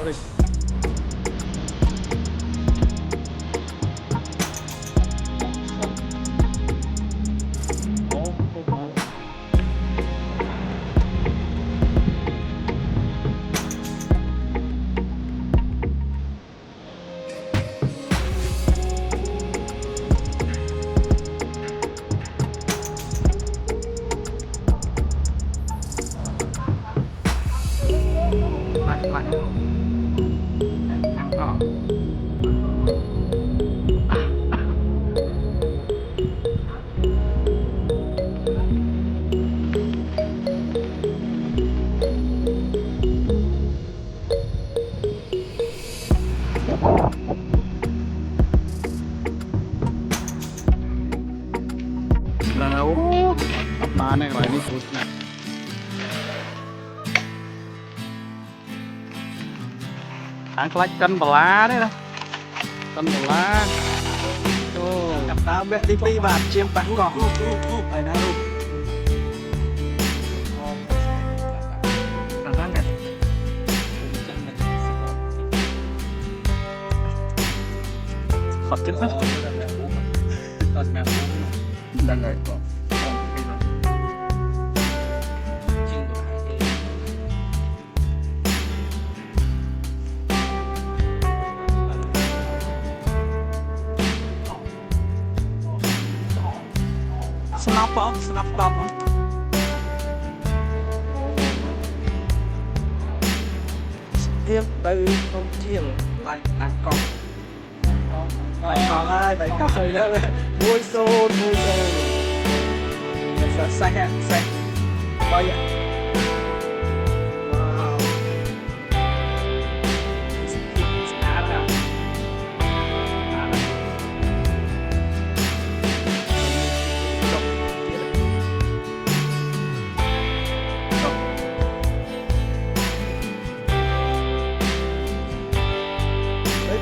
rồi. Ồ, ồ. Lại lại. Ờ. Là ố, bà này gọi đi phút này. Ăn lách cân bà lá đấy đâu. Cân bà lá. Ô, Cặp tao biết đi pi bạc chiêm bắn gọt phải nào ăn cái. Phật chết mất. Đang rồi. snap không snap top không tiếp từ không chiều tay ăn con ơi bảy con rồi đó vui xôn sợ xe bao giờ wow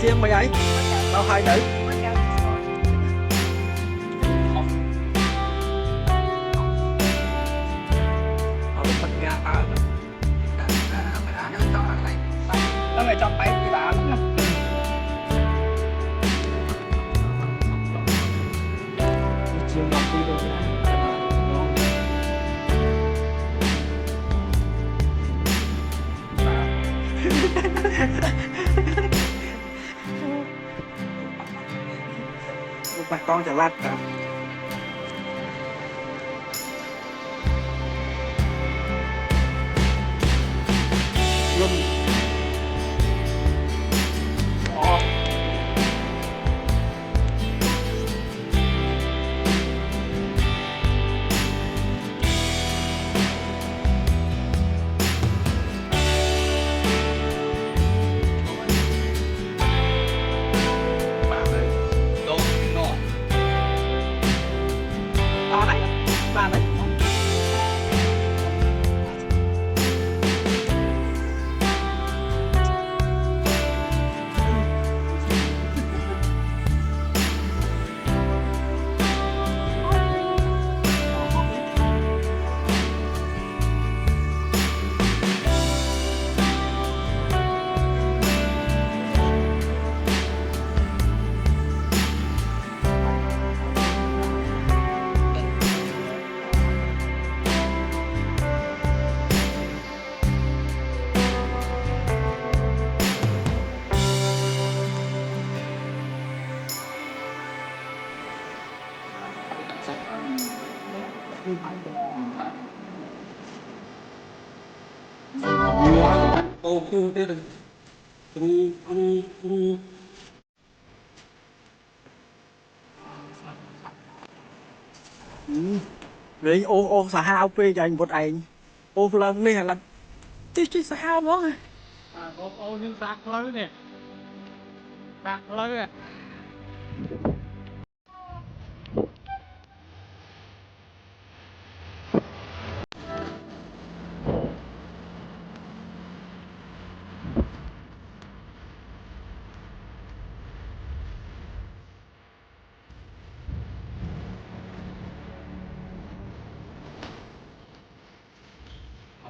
chiên mày ấy bao hai nữ nó mày trong tay cái bạn chiều ngọc đi rồi bà con chả lát cả luôn ba đấy ô khu thế rồi vậy ô xã hao phê cho anh một anh ô lần này là chứ xã hao đó rồi Ô nhưng sạc lưới nè. Sạc lưới à.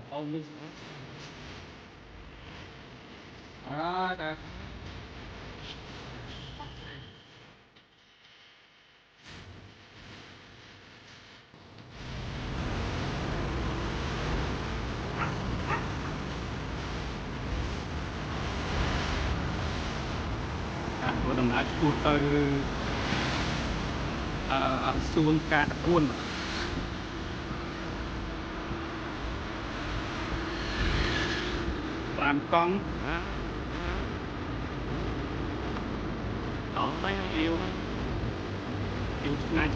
Ô nhưng sạc. À. ta vừa đồng đã chuột từ xuông cạn cuốn làm con đó tay yêu ngay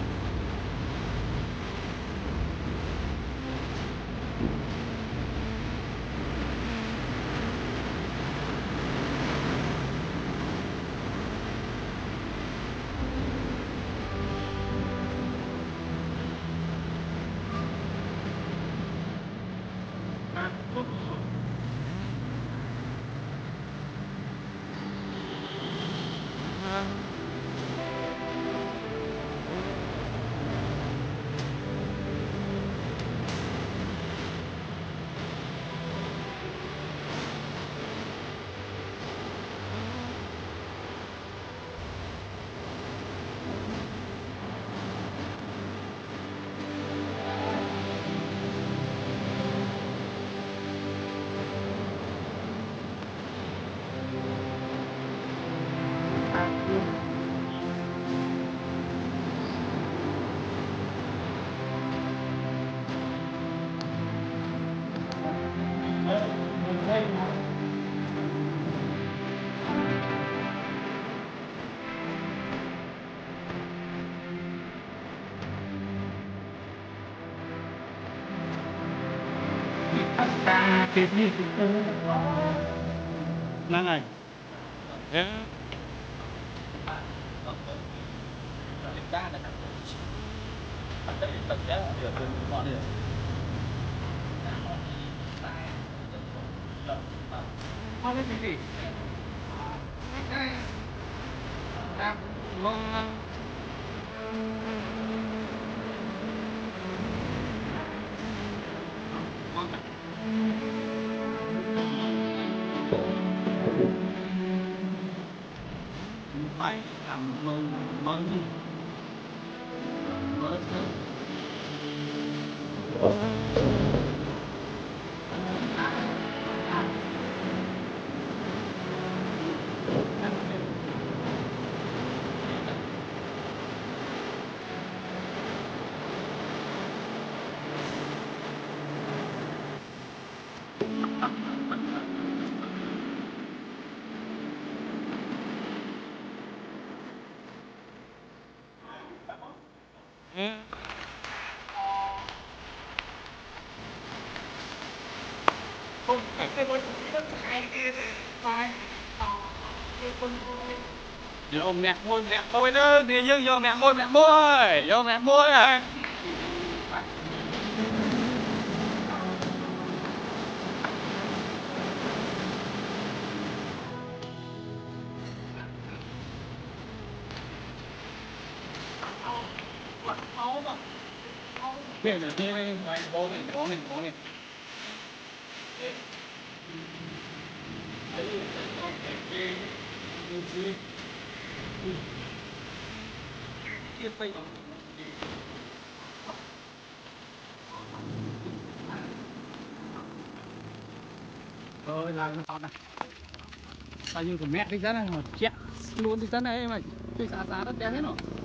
năng này không cái gì phải làm mừng mừng vô mẹ môi nữa thì dương vô mẹ môi à biết là đi ngoài bố này rồi làm sao này bao nhiêu của mẹ thích rất này mà chẹt luôn thích rất này mà chơi xả đất đen hết rồi